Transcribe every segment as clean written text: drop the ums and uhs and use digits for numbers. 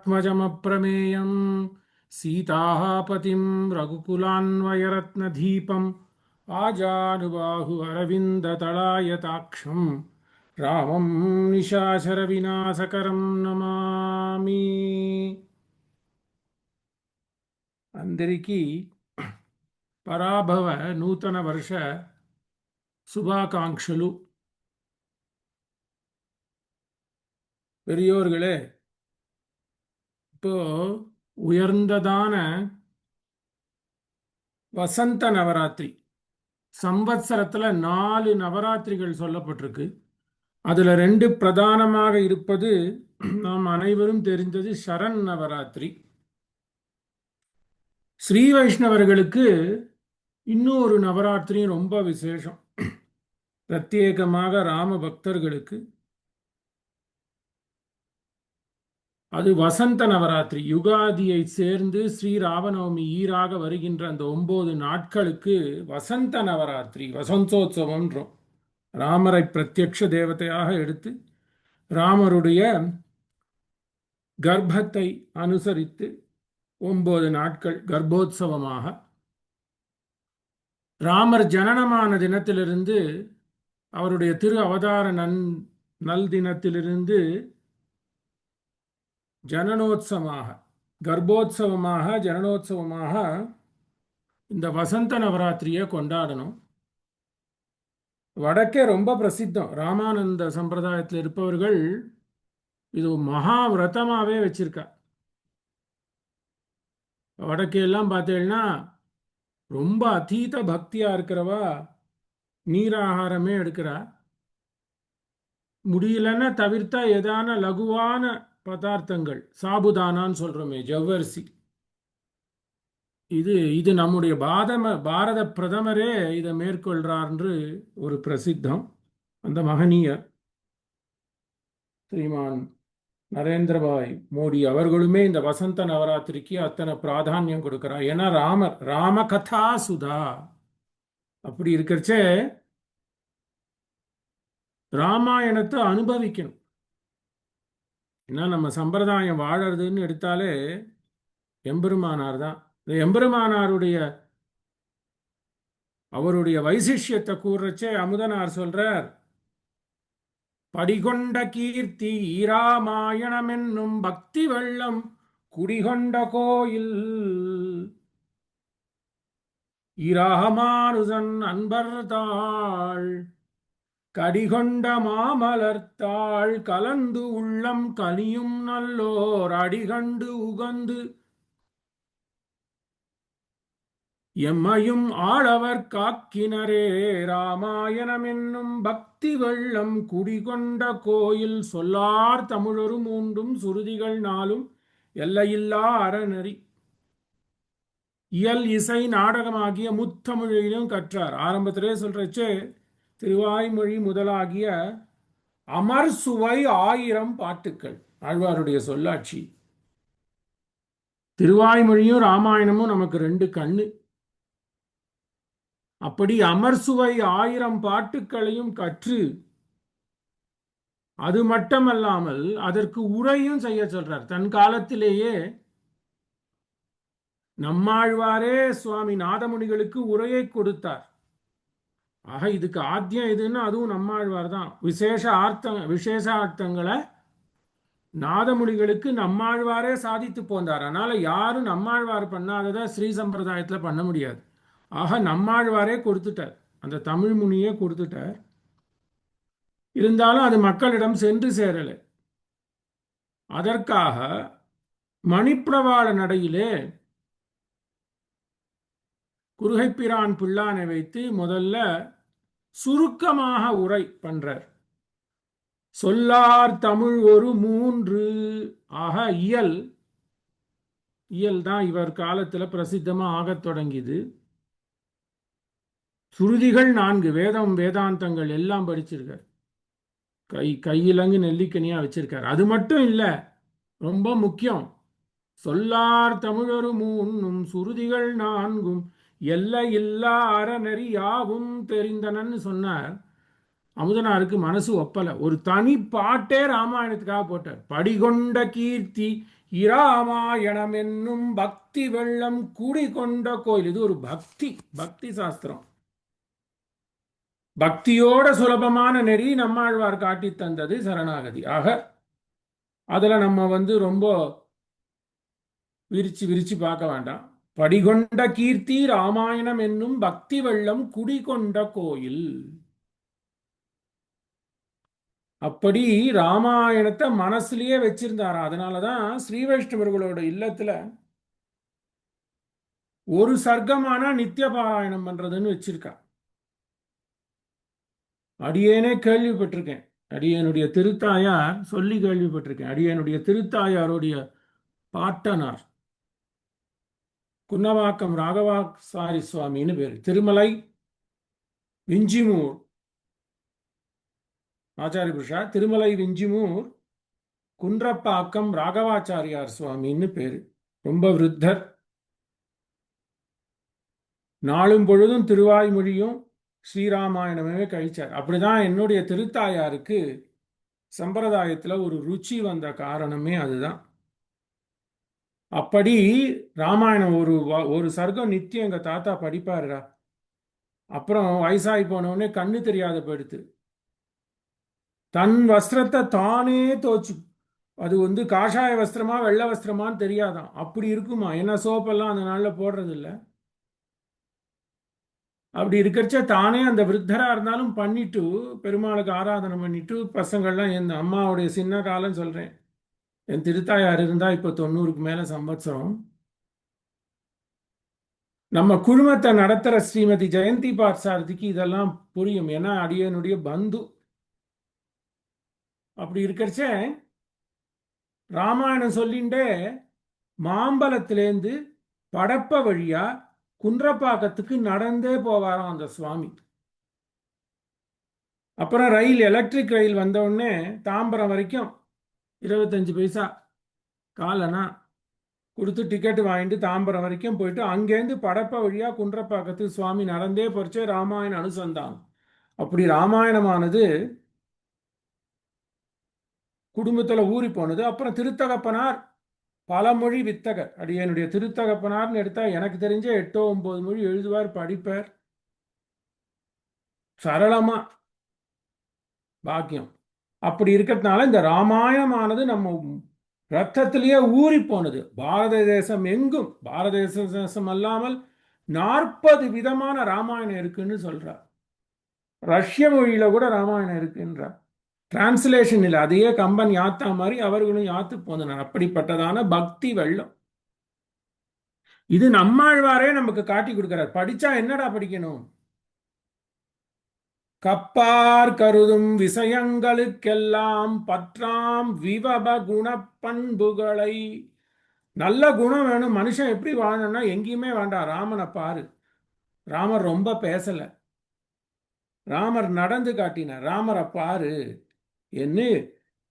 त्मजमप्रमेयं सीतापतिं रघुकुलान्वयरत्नदीपम् आजानुबाहु अरविन्दतलायताक्षं रामं निशाचरविनाशकरं नमामि. అందరికీ పరాభవ నూతన వర్ష శుభాకాంక్షలు. பெரியோர்களே, இப்போ உயர்ந்ததான வசந்த நவராத்திரி சம்வத்சரத்தில் 4 நவராத்திரிகள் சொல்லப்பட்டிருக்கு. அதில் 2 பிரதானமாக இருப்பது நாம் அனைவரும் தெரிந்தது சரண் நவராத்திரி. ஸ்ரீ வைஷ்ணவர்களுக்கு இன்னொரு நவராத்திரி ரொம்ப விசேஷம். பிரத்யேகமாக ராம பக்தர்களுக்கு அது வசந்த நவராத்திரி. யுகாதியை சேர்ந்து ஸ்ரீ ராமநவமி ஈராக வருகின்ற அந்த 9 நாட்களுக்கு வசந்த நவராத்திரி, வசந்தோத்சவம்ன்றோம். ராமரை பிரத்யக்ஷ தேவதையாக எடுத்து ராமருடைய கர்ப்பத்தை அனுசரித்து 9 நாட்கள் கர்ப்போத்சவமாக, ராமர் ஜனனமான தினத்திலிருந்து அவருடைய திரு அவதார நல் தினத்திலிருந்து ஜனனோத்சவமாக, கர்ப்போத்சவமாக, ஜனனோத்சவமாக இந்த வசந்த நவராத்திரியை கொண்டாடணும். வடக்கே ரொம்ப பிரசித்தம். ராமானந்த சம்பிரதாயத்தில் இருப்பவர்கள் இது மகாவிரதமாகவே வச்சிருக்கா. வடக்கெல்லாம் பார்த்தீங்கன்னா ரொம்ப அதீத பக்தியாக இருக்கிறவா நீராகாரமே எடுக்கிறா. முடியலன்னா தவிர்த்தா ஏதான லகுவான பதார்த்தங்கள், சாபுதானான்னு சொல்கிறோமே, ஜவ்வரிசி, இது நம்முடைய பாரத பிரதமரே இதை மேற்கொள்றார் ஒரு பிரசித்தம். அந்த மகனீயர் ஸ்ரீமான் நரேந்திரபாய் மோடி அவர்களுமே இந்த வசந்த நவராத்திரிக்கு அத்தனை பிராதானியம் கொடுக்கிறார். ஏன்னா ராம கதா சுதா அப்படி இருக்கிறச்சே ராமாயணத்தை அனுபவிக்கணும். ஏன்னா நம்ம சம்பிரதாயம் வாழறதுன்னு எடுத்தாலே எம்பெருமானார் தான். இந்த எம்பெருமானாருடைய அவருடைய வைசிஷ்யத்தை கூறுறச்சே அமுதனார் சொல்றார், படிகொண்ட கீர்த்தி ஈராமாயணம் என்னும் பக்தி வெள்ளம் குடிகொண்ட கோயில் ஈராமானுசன் அன்பர்தாள் கடிகொண்ட மாமலர்த்தாள் கலந்து உள்ளம் கனியும் நல்லோர் அடிகண்டு உகந்து எம்மையும் ஆளவர் காக்கினரே. ராமாயணம் என்னும் பக்தி வெள்ளம் குடிகொண்ட கோயில் சொல்லார் தமிழொரு மூன்றும் சுருதிகள் நாளும் எல்லையில்லா அறநெறி. இயல் இசை நாடகமாகிய முத்தமிழிலும் கற்றார். ஆரம்பத்திலே சொல்றச்சே திருவாய்மொழி முதலாகிய அமர் சுவை 1000 பாட்டுக்கள் ஆழ்வாருடைய சொல்லாட்சி. திருவாய்மொழியும் ராமாயணமும் நமக்கு 2 கண்ணு. அப்படி அமர் சுவை 1000 பாட்டுக்களையும் கற்று, அது மட்டுமல்லாமல் அதற்கு உரையும் செய்ய சொல்றார். தன் காலத்திலேயே நம்மாழ்வாரே சுவாமி நாதமுனிகளுக்கு உரையை கொடுத்தார். ஆக இதுக்கு ஆத்தியம் எதுன்னு அதுவும் நம்மாழ்வார் தான். விசேஷார்த்தங்களை நாதமுனிகளுக்கு நம்மாழ்வாரே சாதித்து போந்தார். அதனால யாரும் நம்மாழ்வார் பண்ணாததை ஸ்ரீ சம்பிரதாயத்தில் பண்ண முடியாது. ஆக நம்மாழ்வாரே கொடுத்துட்டார், அந்த தமிழ் முனியே கொடுத்துட்டார். இருந்தாலும் அது மக்களிடம் சென்று சேரலை. அதற்காக மணிப்பிரவாள நடையிலே குருகைப்பிரான் பிள்ளானை வைத்து முதல்ல சுருக்கமாக உரை பண்றார். சொல்லார் தமிழ் ஒரு 3. ஆக இயல் தான் இவர் காலத்தில் பிரசித்தமாக ஆகத் தொடங்கியது. சுருதிகள் 4, வேதம் வேதாந்தங்கள் எல்லாம் படிச்சிருக்கார். கையிலங்கு நெல்லிக்கனியா வச்சிருக்கார். அது மட்டும் இல்லை, ரொம்ப முக்கியம், சொல்லார் தமிழொரு 3 சுருதிகள் 4 எல்லை இல்லா அறநெறி யாவும் தெரிந்தனன்னு சொன்னார். அமுதனாருக்கு மனசு ஒப்பல. ஒரு தனி பாட்டே ராமாயணத்துக்காக போட்டார். படிகொண்ட கீர்த்தி இராமாயணம் என்னும் பக்தி வெள்ளம் குடிகொண்ட கோயில். இது ஒரு பக்தி பக்தி சாஸ்திரம். பக்தியோட சுலபமான நெறி நம்மாழ்வார் காட்டி தந்தது சரணாகதி. ஆக அதுல நம்ம ரொம்ப விரிச்சு விரிச்சு பார்க்க வேண்டாம். படிகொண்ட கீர்த்தி ராமாயணம் என்னும் பக்தி வெள்ளம் குடிகொண்ட கோயில். அப்படி ராமாயணத்தை மனசுலயே வச்சிருந்தாரா. அதனாலதான் ஸ்ரீ வைஷ்ணவர்களோட இல்லத்துல ஒரு சர்க்கமானா நித்திய பாராயணம் பண்றதுன்னு வச்சிருக்கா. அடியேனே கேள்விப்பட்டிருக்கேன். அடியனுடைய திருத்தாயார் சொல்லி கேள்விப்பட்டிருக்கேன். அடியனுடைய திருத்தாயாருடைய பாட்டனார் குன்னவாக்கம் ராகவாசாரி சுவாமின்னு பேரு. திருமலை விஞ்சிமூர் ஆச்சாரிய புருஷா. திருமலை விஞ்சிமூர் குன்றப்பாக்கம் ராகவாச்சாரியார் சுவாமின்னு பேரு. ரொம்ப விருத்தர். நாளும் பொழுதும் திருவாய்மொழியும் ஸ்ரீராமாயணமே கழிச்சார். அப்படிதான் என்னுடைய திருத்தாயாருக்கு சம்பிரதாயத்துல ஒரு ருச்சி வந்த காரணமே அதுதான். அப்படி ராமாயணம் ஒரு சர்க்கம் நித்தியம் எங்க தாத்தா படிப்பாருடா. அப்புறம் வயசாகி போனவுடனே கண்ணு தெரியாத போயிடுத்து. தன் வஸ்திரத்தை தானே தோச்சு, அது காஷாய வஸ்திரமா வெள்ளை வஸ்திரமான்னு தெரியாதான். அப்படி இருக்குமா. ஏன்னா சோப்பெல்லாம் அந்த நாள்ல போடுறது இல்லை. அப்படி இருக்கிறச்ச தானே அந்த விருத்தரா இருந்தாலும் பண்ணிட்டு பெருமாளுக்கு ஆராதனை பண்ணிட்டு பசங்கள்லாம், என் அம்மாவுடைய சின்ன காலம் சொல்றேன், என் திருத்தாயார் இருந்தா இப்போ 90க்கு மேல சம்பத்சரம். நம்ம குழுமத்தை நடத்துற ஸ்ரீமதி ஜெயந்தி பார்சாரதிக்கு இதெல்லாம் புரியும். ஏன்னா அடியனுடைய பந்து. அப்படி இருக்கிறச்ச ராமாயணம் சொல்லிண்டே மாம்பலத்திலேருந்து படப்ப வழியா குன்றப்பாக்கத்துக்கு நடந்தே போவாராம் அந்த சுவாமி. அப்புறம் ரயில், எலக்ட்ரிக் ரயில் வந்த உடனே தாம்பரம் வரைக்கும் 25 பைசா காலனா கொடுத்து டிக்கெட் வாங்கிட்டு தாம்பரம் வரைக்கும் போயிட்டு அங்கேருந்து படப்ப வழியா குன்றப்பாக்கத்துக்கு சுவாமி நடந்தே போறச்சே ராமாயண அனுசந்தானம். அப்படி ராமாயணமானது குடும்பத்துல ஊறி போனது. அப்புறம் திருத்தகப்பனார் பல மொழி வித்தகர். அடியனுடைய திருத்தகப்பனார்னு எடுத்தா எனக்கு தெரிஞ்ச 8 9 மொழி எழுதுவார், படிப்பார். சரளமா பாக்கியம். அப்படி இருக்கிறதுனால இந்த ராமாயணமானது நம்ம ரத்தத்திலேயே ஊறி போனது. பாரத தேசம் எங்கும், பாரத தேசம் அல்லாமல் 40 விதமான ராமாயணம் இருக்குன்னு சொல்றார். ரஷ்ய மொழியில கூட ராமாயணம் இருக்குன்றார். டிரான்ஸ்லேஷன் இல்லை, அதையே கம்பன் யாத்தா மாதிரி அவர்களும் யாத்து போனார். அப்படிப்பட்டதான பக்தி வெள்ளம். இது நம்மாழ்வாரே நமக்கு காட்டி கொடுக்கிறார். படிச்சா என்னடா படிக்கணும்? கப்பார் கருதும் விஷயங்களுக்கெல்லாம் பற்றாம் விவப குண பண்புகளை. நல்ல குணம் வேணும். மனுஷன் எப்படி வாழணும்னா எங்கேயுமே வேண்டாம். ராமனை பாரு. ராமர் ரொம்ப பேசல, ராமர் நடந்து காட்டினார். ராமரை பாரு என்று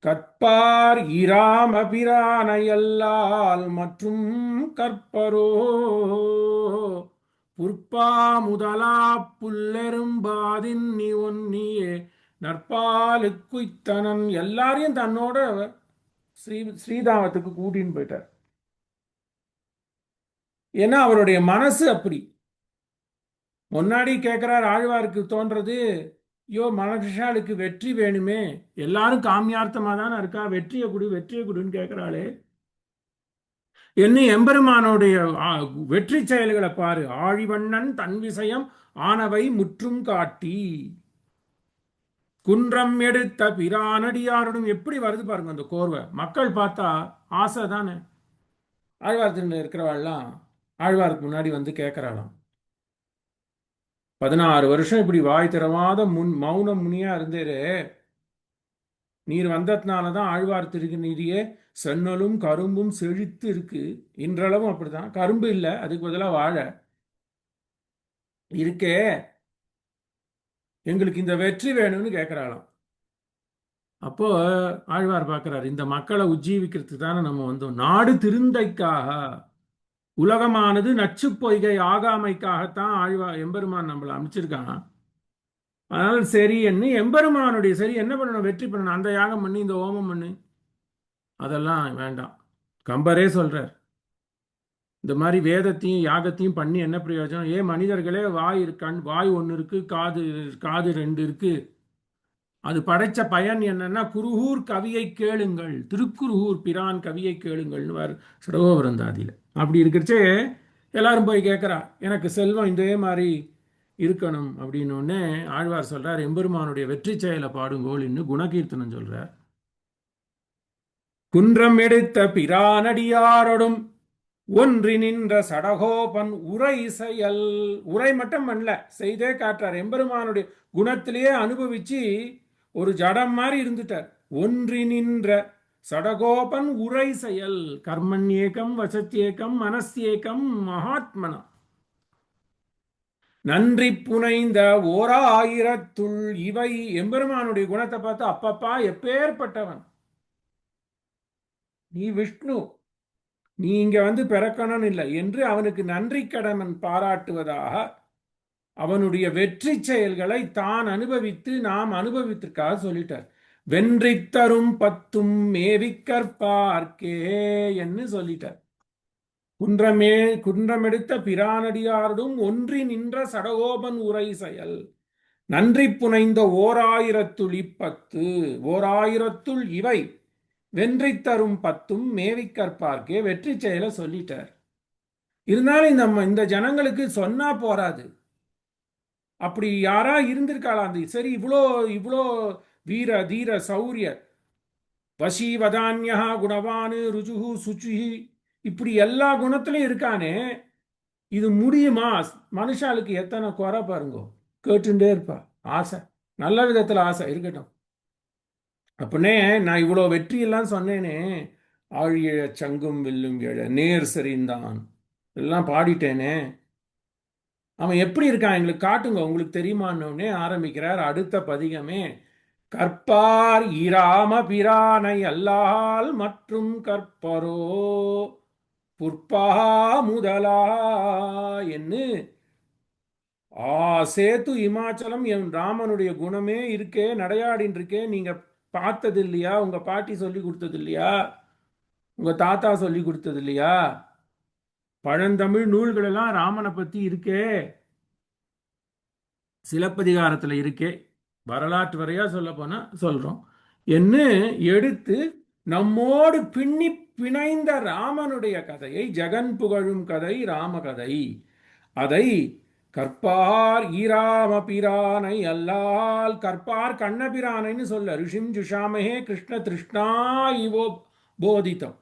கற்பார் இராம பிரானையல்லால் மற்றும் கற்பரோ புற்பா முதலா புல்லெரும்பாதின் நீ ஒன்னியே நற்பாலுக்குய்த்தனன். எல்லாரையும் தன்னோட ஸ்ரீதாமத்துக்கு கூட்டின்னு போயிட்டார். ஏன்னா அவருடைய மனசு அப்படி. முன்னாடி கேட்கிறார் ஆழ்வாருக்கு தோன்றது, ஐயோ மனுஷாளுக்கு வெற்றி வேணுமே, எல்லாரும் காமியார்த்தமா தானே இருக்கா, வெற்றியை கொடு வெற்றியை கொடுன்னு கேட்கிறாளே, என்ன எம்பெருமானுடைய வெற்றி செயல்களை பாரு. ஆழிவண்ணன் தன் விஷயம் ஆனவை முற்றும் காட்டி குன்றம் எடுத்த பிரானடியாருடன் எப்படி வருது பாருங்க அந்த கோர்வை. மக்கள் பார்த்தா ஆசை தானே. ஆழ்வார்த்தின் இருக்கிறவாள்லாம் ஆழ்வாருக்கு முன்னாடி வந்து கேட்கிறாளாம். 16 வருஷம் இப்படி வாய் திறவாத மௌனம் முனியா இருந்தேரு, நீர் வந்ததுனாலதான் ஆழ்வார் திருநீரியே சென்னலும் கரும்பும் செழித்து இருக்கு. இன்றளவும் அப்படிதான். கரும்பு இல்லை, அதுக்கு பதிலாக வாழை இருக்கே. எங்களுக்கு இந்த வெற்றி வேணும்னு கேட்கிறாளாம். அப்போ ஆழ்வார் பார்க்கிறார், இந்த மக்களை உஜ்ஜீவிக்கிறதுக்கு தானே நம்ம வந்தோம். நாடு திருந்தைக்காக, உலகமானது நச்சு பொய்கை ஆகாமைக்காகத்தான் எம்பெருமான் நம்மளை அமைச்சிருக்கான். அதனால சரி என்ன எம்பெருமானுடைய சரி என்ன பண்ணணும், வெற்றி பண்ணணும், அந்த யாகம் பண்ணி இந்த ஹோமம் பண்ணு, அதெல்லாம் வேண்டாம். கம்பரே சொல்றார், இந்த மாதிரி வேதத்தையும் யாகத்தையும் பண்ணி என்ன பிரயோஜனம்? ஏன் மனிதர்களே வாய் கண் வாய் ஒன்று இருக்கு, காது காது ரெண்டு இருக்கு, அது படைச்ச பயன் என்னன்னா குருகூர் கவியை கேளுங்கள், திருக்குருகூர் பிரான் கவியை கேளுங்கள்னு சடகோபரந்தாதியில். அப்படி இருக்கிறச்சே எல்லாரும் போய் கேட்குறா, எனக்கு செல்வம் இதே மாதிரி இருக்கணும் அப்படின்னு ஒன்னே ஆழ்வார் சொல்றார், எம்பெருமானுடைய வெற்றி செயலை பாடுங்கோள் இன்னும் குணகீர்த்தனம் சொல்றார். குன்றம் எடுத்த பிரானடியாரோடும் ஒன்றி நின்ற சடகோபன் உரை செயல். உரை மட்டும் பண்ணல, செய்தே காட்டுறார். எம்பெருமானுடைய குணத்திலேயே அனுபவிச்சு ஒரு ஜடம் மாதிரி இருந்துட்டார். ஒன்றி நின்ற சடகோபன் உரை செயல். கர்மண்யேகம் வசத்யேகம் மனஸ்யேகம் மகாத்மனா. நன்றி புனைந்த ஓர் ஆயிரத்துள் இவை. எம்பெருமானுடைய குணத்தை பார்த்து அப்பப்பா எப்பேற்பட்டவன் நீ, விஷ்ணு, நீ இங்க வந்து பிறக்கணும் இல்லை என்று அவனுக்கு நன்றி கடமன் பாராட்டுவதாக அவனுடைய வெற்றி செயல்களை தான் அனுபவித்து நாம் அனுபவித்திற்காக சொல்லிட்டார். வென்றி தரும் பத்தும் மேவிக்கற்பார்க்கே என்று சொல்லிட்டார். குன்றமெடுத்த பிரானடியாரோடும் ஒன்றி நின்ற சடகோபன் உரை செயல். நன்றி புனைந்த ஓராயிரத்துள் இப்பத்து, ஓராயிரத்துள் இவை வென்றி தரும் பத்தும் மேவிக்கற்பார்க்கே. வெற்றி செயலை சொல்லிட்டார். இருந்தாலும் இந்த ஜனங்களுக்கு சொன்னா போராது. அப்படி யாரா இருந்திருக்காளா? அந்த சரி இவ்வளோ இவ்வளோ வீர தீர சௌரிய வசீவதான்யா குணவானு ருஜுகு சுச்சுஹி இப்படி எல்லா குணத்திலையும் இருக்கானே, இது முடியுமா? மனுஷாளுக்கு எத்தனை குறை பாருங்கோ, கேட்டுட்டே இருப்பா. ஆசை, நல்ல விதத்தில் ஆசை இருக்கட்டும். அப்படின்னே நான் இவ்வளோ வெற்றியெல்லாம் சொன்னேனே, ஆழிய சங்கும் வில்லும் எழ நேர் சரிந்தான் எல்லாம் பாடிட்டேனே, அவன் எப்படி இருக்கான் எங்களுக்கு காட்டுங்க, உங்களுக்கு தெரியுமான்னே ஆரம்பிக்கிறார் அடுத்த பதிகமே. கற்பார் இராம பிரானை அல்லால் மற்றும் கற்பரோ புற்பா முதலா என்று சேத்து இமாச்சலம் என் ராமனுடைய குணமே இருக்கே, நடையாடின் இருக்கே, நீங்க பார்த்தது இல்லையா? உங்க பாட்டி சொல்லி கொடுத்தது இல்லையா? உங்க தாத்தா சொல்லி கொடுத்தது இல்லையா? பழந்தமிழ் நூல்கள் எல்லாம் ராமனை பத்தி இருக்கே, சிலப்பதிகாரத்தில் இருக்கே, வரலாற்று வரையா சொல்ல போனா சொல்றோம் என்று எடுத்து நம்மோடு பின்னி பிணைந்த ராமனுடைய கதையை, ஜெகன் புகழும் கதை ராமகதை, அதை கற்பார் ஈராம பிரானை அல்லால். கற்பார் கண்ணபிரானைன்னு சொல்ல, ரிஷிம் ஜுஷாமஹே கிருஷ்ண திருஷ்ணா இவோ போதித்தம்.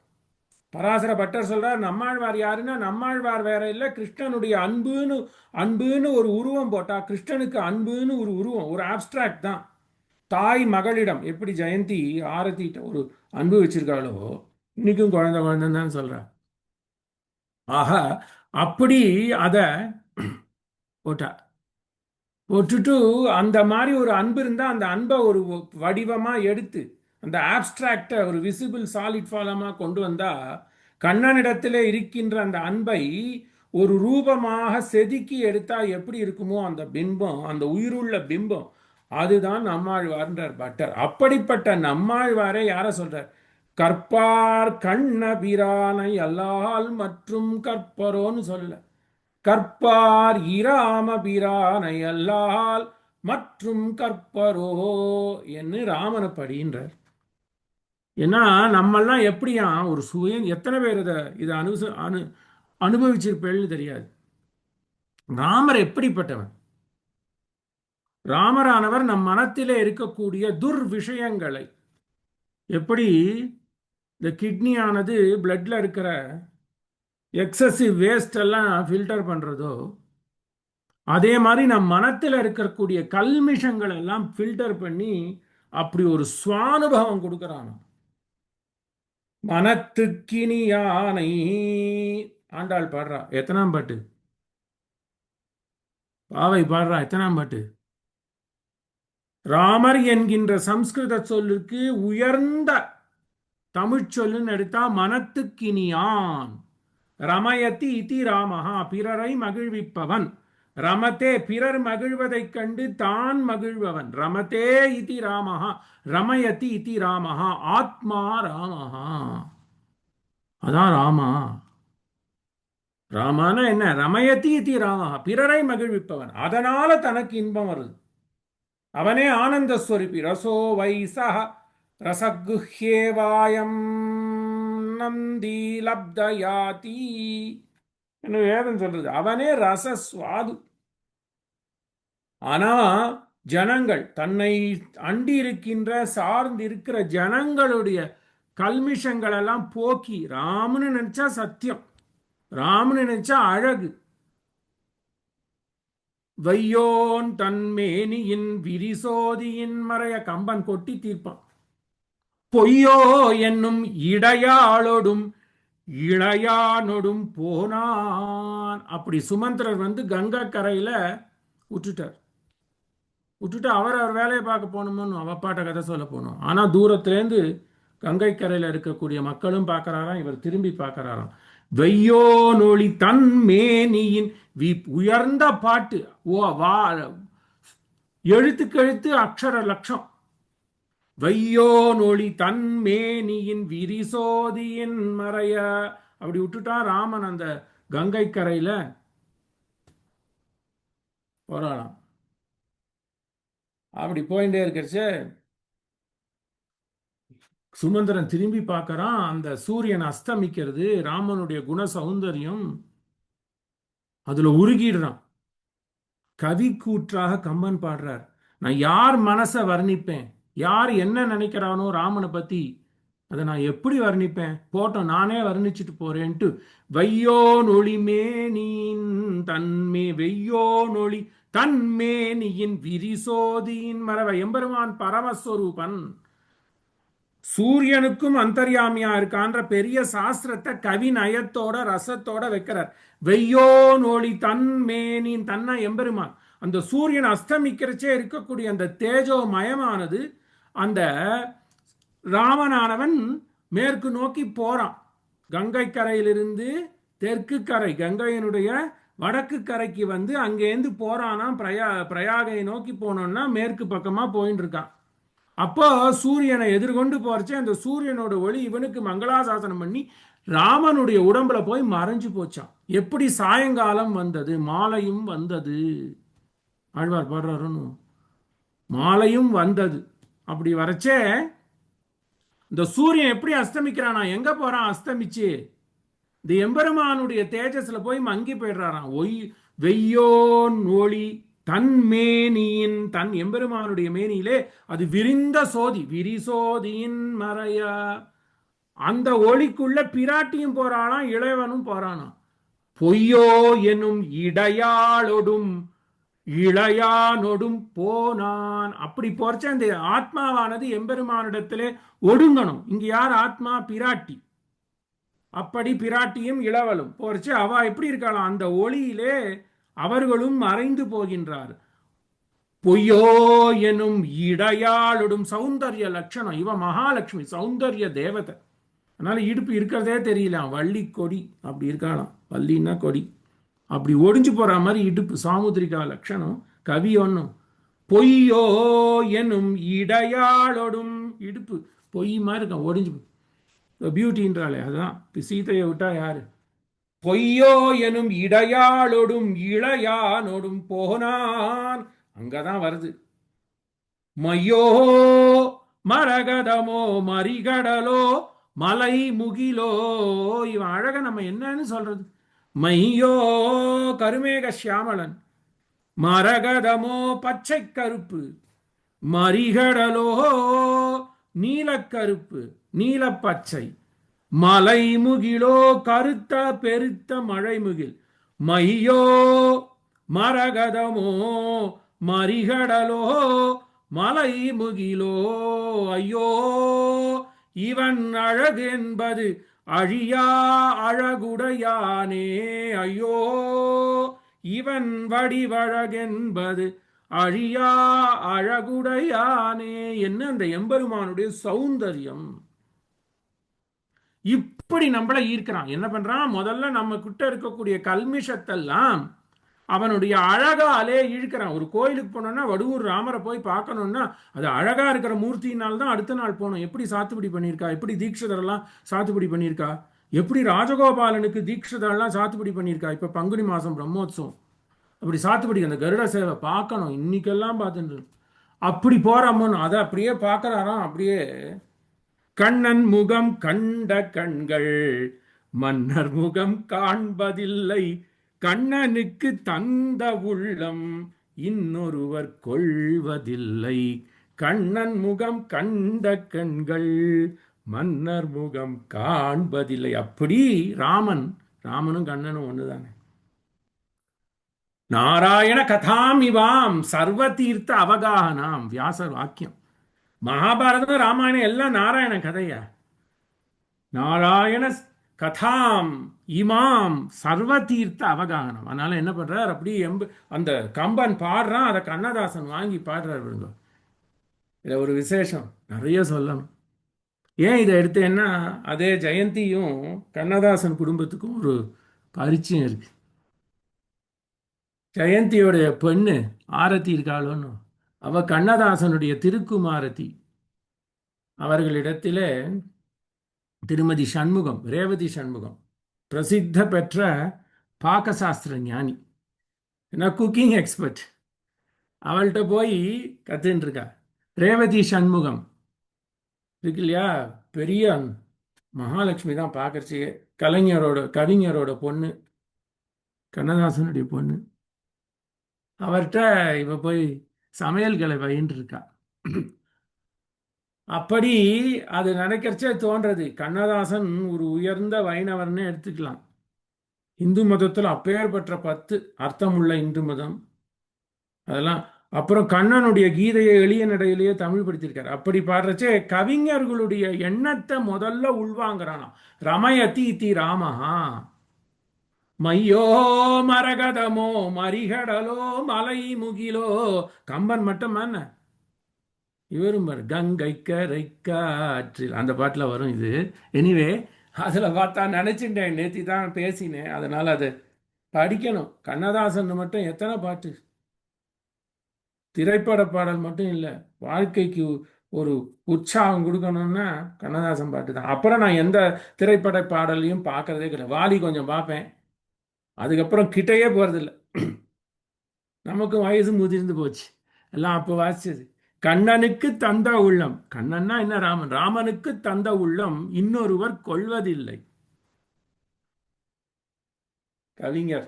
பராசர பட்டர் சொல்றார், நம்மாழ்வார் யாருன்னா நம்மாழ்வார் வேற இல்லை, கிருஷ்ணனுடைய அன்புன்னு அன்புன்னு ஒரு உருவம் போட்டா, கிருஷ்ணனுக்கு அன்புன்னு ஒரு உருவம், ஒரு ஆப்ஸ்ட்ராக்ட் தான். தாய் மகளிடம் எப்படி ஜெயந்தி ஆரத்திட்ட ஒரு அன்பு வச்சிருக்காளோ, இன்னைக்கும் குழந்தை குழந்தைன்னு தான் சொல்ற. ஆக அப்படி அதை போட்டா போட்டுட்டு அந்த மாதிரி ஒரு அன்பு இருந்தா அந்த அன்பை ஒரு வடிவமா எடுத்து அந்த ஆப்ஸ்ட்ராக்டை ஒரு விசிபிள் சாலிட் ஃபார்மா கொண்டு வந்தா, கண்ணனிடத்தில் இருக்கின்ற அந்த அன்பை ஒரு ரூபமாக செதுக்கி எடுத்தா எப்படி இருக்குமோ அந்த பிம்பம், அந்த உயிருள்ள பிம்பம், அதுதான் நம்மாழ்வார்ன்றார் பட்டர். அப்படிப்பட்ட நம்மாழ்வாரை யார சொல்றார்? கற்பார் கண்ணபிரானை அல்லால் மற்றும் கற்பரோன்னு சொல்லல, கற்பார் இராம பிரானை அல்லால் மற்றும் கற்பரோ என்று ராமனை படின்றார். ஏன்னா நம்மெல்லாம் எப்படியா ஒரு சுயம், எத்தனை பேர் இதை அனுபவிச்சிருப்பேன்னு தெரியாது. ராமர் எப்படிப்பட்டவன்? ராமரானவர் நம் மனத்திலே இருக்கக்கூடிய துர் விஷயங்களை எப்படி இந்த கிட்னியானது பிளட்ல இருக்கிற எக்ஸசிவ் வேஸ்ட் எல்லாம் ஃபில்டர் பண்றதோ, அதே மாதிரி நம் மனத்தில் இருக்கக்கூடிய கல்மிஷங்கள் எல்லாம் ஃபில்டர் பண்ணி அப்படி ஒரு சுவானுபவம் கொடுக்கிறான். மனத்துக்கினி யானை ஆண்டாள் பாடுறா, எத்தனாம் பாட்டு? பாவை பாடுறா, எத்தனாம் பாட்டு? ராமர் என்கின்ற சம்ஸ்கிருத சொல்லுக்கு உயர்ந்த தமிழ் சொல்லுன்னு எடுத்தா மனத்துக்கினியான். ரமயத்தி இதி ராமஹா, பிறரை மகிழ்விப்பவன். ரமதே பிறர் மகிழ்வதைக் கண்டு தான் மகிழ்பவன். ரமதே இதி ராமஹா, ரமயதி இதி ராமஹா, ஆத்மா ராமஹா. அதான் ராமா. ராமான என்ன? ரமயதி இதி ராமஹா, பிறரை மகிழ்விப்பவன், அதனால தனக்கு இன்பம் வருது. அவனே ஆனந்த ஸ்வரூபி. ரசோ வைசஹ ரசகுஹ்யேவாயம் நந்தி லப்தயாதி என்று வேதம் சொல்றது. அவனே ரசஸ்வாது. ஆனா ஜனங்கள், தன்னை அண்டி இருக்கின்ற சார்ந்து இருக்கிற ஜனங்களுடைய கல்மிஷங்கள் எல்லாம் போக்கி, ராமனு நினைச்சா சத்தியம், ராமனு நினைச்சா அழகு. வையோன் தன்மேனியின் விரிசோதியின் மறைய கம்பன் கொட்டி தீர்ப்பான். பொய்யோ என்னும் இடையாளோடும் இளையானோடும் போனான். அப்படி சுமந்திரர் வந்து கங்கை கரையில விட்டுட்டு அவர் வேலையை பார்க்க போகணும்னு அவப்பாட்ட கதை சொல்ல போனோம். ஆனா தூரத்திலேருந்து கங்கை கரையில இருக்கக்கூடிய மக்களும் பார்க்கறாராம், இவர் திரும்பி பார்க்கறாராம். வெய்யோ நொழி தன் மேனியின் உயர்ந்த பாட்டு. எழுத்துக்கெழுத்து அக்ஷர லட்சம். வையோ நொழி தன் மேனியின் விரிசோதியின் மறைய. அப்படி விட்டுட்டான் ராமன் அந்த கங்கை கரையில போராடாம். அப்படி போயிட்டே இருக்கிறச்சு சுமந்திரன் திரும்பி பார்க்கறான். அந்த சூரியன் அஸ்தமிக்கிறது, ராமனுடைய குண சௌந்தரியம் அதுல உருகிடுறான். கவி கூற்றாக கம்பன் பாடுறார். நான் யார் மனசை வர்ணிப்பேன், யார் என்ன நினைக்கிறானோ ராமனை பத்தி, அதை நான் எப்படி வர்ணிப்பேன்? போட்டோம், நானே வர்ணிச்சுட்டு போறேன்ட்டு. வையோ நொழி மேனியின் தன்மே, வெய்யோ நொழி தன்மேனியின் விரிசோதியின் மரவ. எம்பெருமான் பரமஸ்வரூபன், சூரியனுக்கும் அந்தர்யாமியா இருக்கான்ற பெரிய சாஸ்திரத்தை கவி நயத்தோட ரசத்தோட வைக்கிறார். வெய்யோ நொழி தன்மேனின், தன்னா எம்பெருமான். அந்த சூரியன் அஸ்தமிக்கிறச்சே இருக்கக்கூடிய அந்த தேஜோ மயமானது, அந்த ராமனானவன் மேற்கு நோக்கி போறான். கங்கை கரையிலிருந்து தெற்கு கரை, கங்கையினுடைய வடக்கு கரைக்கு வந்து அங்கேருந்து போறானா. பிரயாகை நோக்கி போனோம்னா மேற்கு பக்கமா போயின்னு இருக்கான். அப்போ சூரியனை எதிர்கொண்டு போறச்சே அந்த சூரியனோட ஒளி இவனுக்கு மங்களாசாசனம் பண்ணி ராமனுடைய உடம்புல போய் மறைஞ்சு போச்சான். எப்படி சாயங்காலம் வந்தது, மாலையும் வந்தது. ஆழ்வார் பாடுறாருன்னு, மாலையும் வந்தது. அப்படி வரச்சே இந்த சூரியன் எப்படி அஸ்தமிக்கிறானா, எங்க போறான் அஸ்தமிச்சு? இந்த எம்பெருமானுடைய தேஜஸ்ல போய் மங்கி போயிடுறாராம். வெய்யோன் ஒளி தன் மேனியின், தன் எம்பெருமானுடைய மேனியிலே அது விரிந்த சோதி, விரிசோதியின் மறையா. அந்த ஒளிக்குள்ள பிராட்டியும் போறானாம், இளைவனும் போறானாம். பொய்யோ எனும் இடையாளொடும் இளையானொடும் போனான். அப்படி போறச்ச அந்த ஆத்மாவானது எம்பெருமானிடத்திலே ஒடுங்கணும். இங்க யார் ஆத்மா? பிராட்டி. அப்படி பிராட்டியும் இளவலும் போறச்சு அவ எப்படி இருக்கலாம்? அந்த ஒளியிலே அவர்களும் மறைந்து போகின்றார். பொய்யோ எனும் இடையாளொடும் சௌந்தர்ய லட்சணம். இவ மகாலட்சுமி, சௌந்தர்ய தேவதை. அதனால இடுப்பு இருக்கிறதே தெரியல. வள்ளி கொடி அப்படி இருக்கலாம், வள்ளின்னா கொடி. அப்படி ஒடிஞ்சு போற மாதிரி இடுப்பு, சாமுத்திரிகா லட்சணம். கவி ஒன்னும் பொய்யோ எனும் இடையாளொடும், இடுப்பு பொய் மாதிரி இருக்க, ஒடிஞ்சு பியூட்டின்றாலே. அதுதான் சீதையை விட்டா யாரு? பொய்யோ எனும் இடையாளொடும் இளையானொடும் போனான். அங்கதான் வருது. மையோ மரகதமோ மரிகடலோ மலை முகிலோ. இவன் அழக நம்ம என்னன்னு சொல்றது? மையோ கருமேக சியாமளன், மரகதமோ பச்சை கருப்பு, மரிகடலோ நீலக்கருப்பு நீலப்பச்சை, மலை முகிலோ கருத்த பெருத்த மழை முகில். மையோ மரகதமோ மரிகடலோ மலை முகிலோ. ஐயோ இவன் அழகு என்பது அழியா அழகுடையானே. ஐயோ இவன் வடிவழகென்பது அழியா அழகுடையானே. என்ன அந்த எம்பெருமானுடைய சௌந்தரியம்! இப்படி நம்மள ஈர்க்கிறான். என்ன பண்றான்? முதல்ல நம்ம கிட்ட இருக்கக்கூடிய கல்மிஷத்தெல்லாம் அவனுடைய அழகாலே இழுக்கிறான். ஒரு கோயிலுக்கு போனோம்னா வடுவூர் ராமரை போய் பார்க்கணும்னா அது அழகா இருக்கிற மூர்த்தினால தான் அடுத்த நாள் போகணும். எப்படி சாத்துப்படி பண்ணியிருக்கா, எப்படி தீட்சிதரெல்லாம் சாத்துப்படி பண்ணியிருக்கா, எப்படி ராஜகோபாலனுக்கு தீட்சிதரெல்லாம் சாத்துப்படி பண்ணியிருக்கா. இப்போ பங்குனி மாதம் பிரம்மோத்சவம், அப்படி சாத்துப்படி அந்த கருட சேவை பார்க்கணும். இன்னைக்கெல்லாம் பார்த்துட்டு அப்படி போறம்மன் அதை அப்படியே பார்க்கறாராம். அப்படியே கண்ணன் முகம் கண்ட கண்கள் மன்னர் முகம் காண்பதில்லை, கண்ணனுக்கு தந்த உள்ளம் இன்னொருவர் கொள்வதில்லை, கண்ணன் முகம் கண்ட கண்கள் மன்னர் முகம் காண்பதில்லை. அப்படி ராமனும் கண்ணனும் ஒண்ணுதானே. நாராயண கதாம் இவாம் சர்வ தீர்த்த அவகாகனாம், வியாசர் வாக்கியம். மகாபாரதம் ராமாயணம் எல்லாம் நாராயண கதையா. நாராயண கதாம் இமாம் சர்வ தீர்த்த அவகாகனம். அதனால என்ன பண்றார், அப்படி அந்த கம்பன் பாடுறான், அதை கண்ணதாசன் வாங்கி பாடுறார். விடுங்க, இதில் ஒரு விசேஷம் நிறைய சொல்லணும். ஏன் இதை எடுத்தேன்னா, அதே ஜெயந்தியும் கண்ணதாசன் குடும்பத்துக்கும் ஒரு பரிச்சயம் இருக்கு. ஜெயந்தியோடைய பெண்ணு ஆரத்தி இருக்காளோன்னு, அவ கண்ணதாசனுடைய திருக்குமாரதி. அவர்களிடத்திலே திருமதி சண்முகம், ரேவதி சண்முகம், பிரசித்த பெற்ற பாகசாஸ்திர ஞானி, ஏன்னா குக்கிங் எக்ஸ்பர்ட். அவள்கிட்ட போய் கத்துன்னு இருக்கா. ரேவதி சண்முகம் இருக்கு இல்லையா, பெரிய மகாலட்சுமி தான் பார்க்கறச்சு. கவிஞரோட பொண்ணு, கண்ணதாசனுடைய பொண்ணு. அவர்கிட்ட இவ போய் சமையல் கலை பயின்று இருக்கா. அப்படி அது நினைக்கிறச்சே தோன்றது, கண்ணதாசன் ஒரு உயர்ந்த வைணவர்னே எடுத்துக்கலாம். இந்து மதத்தில் அப்பேற்பட்ட 10 அர்த்தமுள்ள இந்து மதம் அதெல்லாம். அப்புறம் கண்ணனுடைய கீதையை எளிய நடையிலேயே தமிழ் படுத்தியிருக்காரு. அப்படி பாடுறச்சே கவிஞர்களுடைய எண்ணத்தை முதல்ல உள்வாங்கிறானா. ரமயதி தி ராமஹா மையோ மரகதமோ மரிகடலோ மலை முகிலோ. கம்பன் மட்டும் என்ன, இவரும் கங்கை கரை காற்றில் அந்த பாட்டில் வரும் இது. எனிவே அதில் பார்த்தா நினச்சிட்டேன், நேற்று தான் பேசினேன், அதனால் அதை படிக்கணும். கண்ணதாசன் மட்டும் எத்தனை பாட்டு, திரைப்பட பாடல் மட்டும் இல்லை, வாழ்க்கைக்கு ஒரு உற்சாகம் கொடுக்கணும்னா கண்ணதாசன் பாட்டு தான். அப்புறம் நான் எந்த திரைப்பட பாடலையும் பார்க்கறதே கிடையாது. வாலி கொஞ்சம் பார்ப்பேன், அதுக்கப்புறம் கிட்டையே போகிறதில்ல. நமக்கும் வயசு முதிர்ந்து போச்சு, எல்லாம் அப்போ வாசிச்சது. கண்ணனுக்கு தந்த உள்ளம், கண்ணன்னா என்ன, ராமனுக்கு தந்த உள்ளம் இன்னொருவர் கொள்வதில்லை. கவிஞர்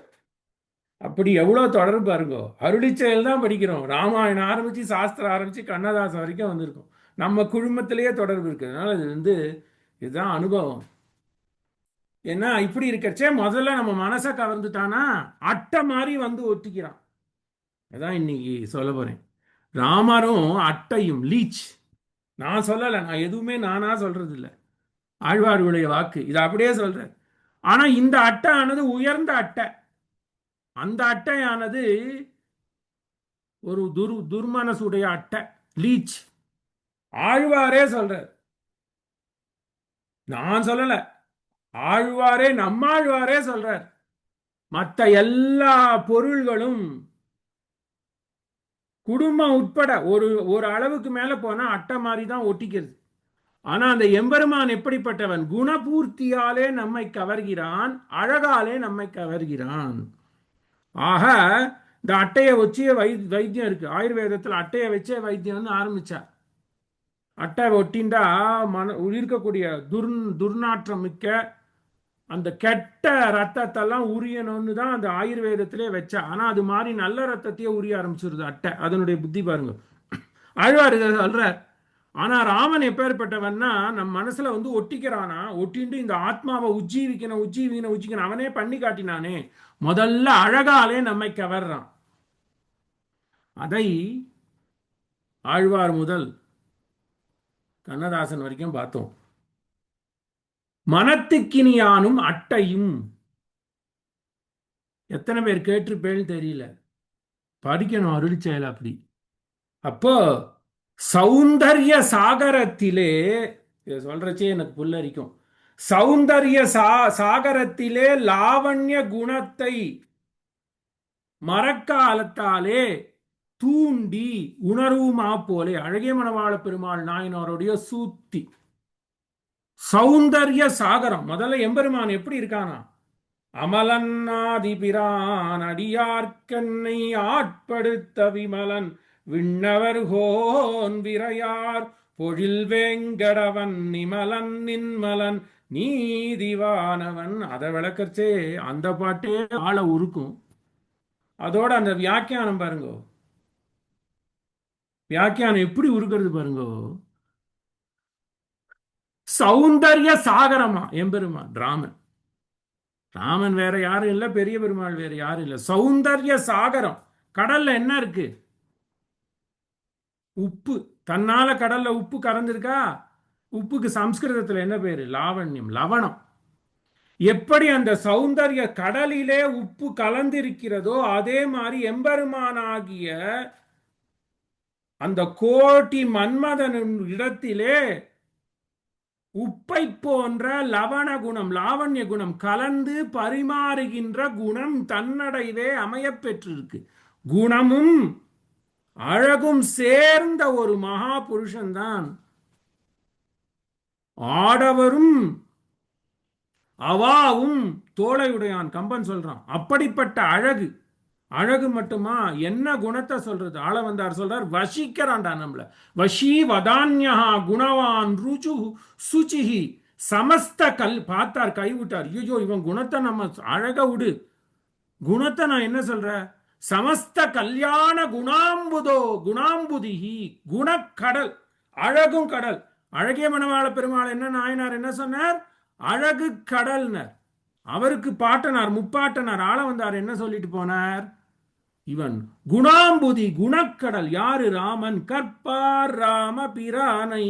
அப்படி எவ்வளோ தொடர்பு பாருங்கோ. அருளிச்செயல் தான் படிக்கிறோம், ராமாயணம் ஆரம்பித்து சாஸ்திரம் ஆரம்பித்து கண்ணதாசன் வரைக்கும் வந்திருக்கும். நம்ம குழுமத்திலேயே தொடர்பு இருக்குது. அதனால் இது இதுதான் அனுபவம். ஏன்னா இப்படி இருக்கச்சே முதல்ல நம்ம மனசை கவர்ந்துட்டானா அட்டை மாதிரி வந்து ஒட்டிக்கிறான். அதான் இன்னைக்கு சொல்ல போகிறேன். ராமரும் அட்டையும் லீச். நான் சொல்லலை, நான் எதுவுமே நானா சொல்றது இல்லை, ஆழ்வாருடைய வாக்கு, இதை அப்படியே சொல்றேன். ஆனா இந்த அட்டை ஆனது உயர்ந்த அட்டை. அந்த அட்டையானது ஒரு துர்மனசுடைய அட்டை, லீச். ஆழ்வாரே சொல்றார், நான் சொல்லல, ஆழ்வாரே நம்மாழ்வாரே சொல்றார். மற்ற எல்லா பொருள்களும் குடும்பம் உட்பட ஒரு அளவுக்கு மேல போனா அட்டை மாதிரி தான் ஒட்டிக்கிறது. ஆனா அந்த எம்பெருமான் எப்படிப்பட்டவன், குணபூர்த்தியாலே நம்மை கவர்கிறான், அழகாலே நம்மை கவர்கிறான். ஆக இந்த அட்டையை வச்சே வைத்தியம் இருக்கு. ஆயுர்வேதத்தில் அட்டையை வச்சே வைத்தியம்னு ஆரம்பிச்சார். அட்டை ஒட்டிண்டா இருக்கக்கூடிய துர்நாற்றம் மிக்க அந்த கெட்ட ரத்தத்தெல்லாம் உரியணும்னு தான் அந்த ஆயுர்வேதத்திலே வச்சா. ஆனா அது மாதிரி நல்ல ரத்தத்தையே உரிய ஆரம்பிச்சிருது அட்டை. அதனுடைய புத்தி பாருங்க. ஆழ்வார் இதை சொல்றார். ஆனா ராமன் எப்பேற்பட்டவன்னா நம் மனசுல வந்து ஒட்டிக்கிறானா, ஒட்டிண்டு இந்த ஆத்மாவை உஜ்ஜீவிக்கணும் அவனே பண்ணி காட்டினானே. முதல்ல அழகாலே நம்மை கவர்றான். அதை ஆழ்வார் முதல் கண்ணதாசன் வரைக்கும் பார்த்தோம். மனத்துக்கினியானும் அட்டையும் எத்தனை பேர் கேட்டிருப்பேன்னு தெரியல, படிக்கணும் அருளிச்செயல் அப்படி. அப்போ சௌந்தர்ய சாகரத்திலே, சொல்றச்சே எனக்கு புல்லரிக்கும், சௌந்தர்ய சாகரத்திலே லாவண்ய குணத்தை மரக்காலத்தாலே தூண்டி உணர்வுமா போலே அழகிய மணவாள பெருமாள் நாயனாருடைய சூத்தி சௌந்தர்ய சாகரம். முதல்ல எம்பெருமான் எப்படி இருக்கானா? அமலன்னாதிபிரான் அடியார்க்கண்ணை ஆட்படுத்த விமலன் விண்ணவர் கோன் விரையார் பொழில் வேங்கடவன் நிமலன் நின்மலன் நீதிவானவன். அதை விளக்கச்சே அந்த பாட்டே ஆள உருக்கும். அதோட அந்த வியாக்கியானம் பாருங்க, வியாக்கியானம் எப்படி உருக்கிறது பாருங்க. சௌந்தர்ய சாகரமா எம்பெருமான் ராமன். ராமன் வேற யாரும் இல்ல, பெரிய பெருமாள் வேற யாரும் இல்ல. சௌந்தர்ய சாகரம். கடல்ல என்ன இருக்கு? உப்பு. தன்னால கடல்ல உப்பு கறந்திருக்கா? உப்புக்கு சம்ஸ்கிருதத்துல என்ன பேரு? லாவண்யம், லவணம். எப்படி அந்த சௌந்தர்ய கடலிலே உப்பு கலந்திருக்கிறதோ அதே மாதிரி எம்பெருமானாகிய அந்த கோட்டி மன்மதன் இடத்திலே உப்பை போன்ற லவண குணம், லாவண்ய குணம் கலந்து பரிமாறுகின்ற குணம் தன்னடைவே அமைய பெற்றிருக்கு. குணமும் அழகும் சேர்ந்த ஒரு மகா புருஷன்தான் ஆடவரும் அவாவும் தோளையுடையான். கம்பன் சொல்றான். அப்படிப்பட்ட அழகு. அழகு மட்டுமா, என்ன குணத்தை சொல்றது? ஆள வந்தார் சொல்றார், வசிக்கிறான்டா நம்மள. வஷி வதான்யா குணவான் ருஜு சுச்சிஹி சமஸ்த கல். பார்த்தார், கைவிட்டார். ஐயோ இவன் குணத்தை நம்ம அழக விடு, குணத்தை நான் என்ன சொல்ற? சமஸ்த கல்யாண குணாம்புதோ குணாம்புதிஹி. குணக்கடல், அழகும் கடல். அழகிய மணவாள பெருமாள் என்ன நாயனார் என்ன சொன்னார்? அழகு கடல்னர். அவருக்கு பாட்டனார், முப்பாட்டனார் ஆள வந்தார் என்ன சொல்லிட்டு போனார்? இவன் குணாம்புதி, குணக்கடல். யாரு? ராமன். கற்பார் ராம பிரானை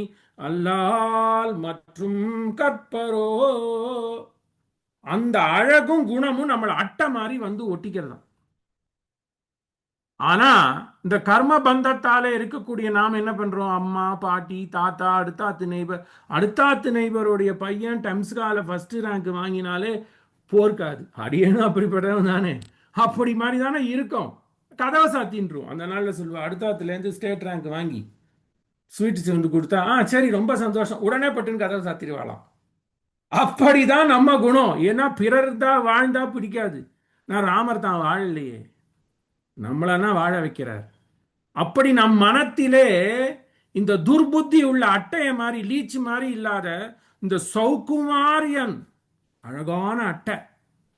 அல்லால் மற்றும் கற்பரோ. அந்த அழகும் குணமும் நம்மளை அட்ட மாதிரி வந்து ஒட்டிக்கிறதா. ஆனா இந்த கர்ம பந்தத்தாலே இருக்கக்கூடிய நாம் என்ன பண்றோம்? அம்மா, பாட்டி, தாத்தா, அடுத்தாத்து நெய்பர். அடுத்தாத்து நெய்பருடைய பையன் டெம்ஸ்கால ஃபர்ஸ்ட் ரேங்க் வாங்கினாலே போர்க்காது. அடியேனும் அப்படிப்பட்டவன் தானே. அப்படி மாதிரி தானே இருக்கும். கதவை சாத்தின்றும். அந்த நாளில் சொல்லுவா, அடுத்தாத்துலேருந்து ஸ்டேட் ரேங்க் வாங்கி ஸ்வீட்ஸ் வந்து கொடுத்தா சரி ரொம்ப சந்தோஷம், உடனே பட்டுன்னு கதவை சாத்திடுவாளாம். அப்படிதான் நம்ம குணம். ஏன்னா பிறர் தான் வாழ்ந்தா பிடிக்காது. நான் ராமர் தான் வாழலையே, நம்மளனா வாழ வைக்கிறார். அப்படி நம் மனத்திலே இந்த துர்புத்தி உள்ள அட்டைய மாதிரி, லீச்சு மாதிரி இல்லாத இந்த சௌகுமாரியன் அழகான அட்டை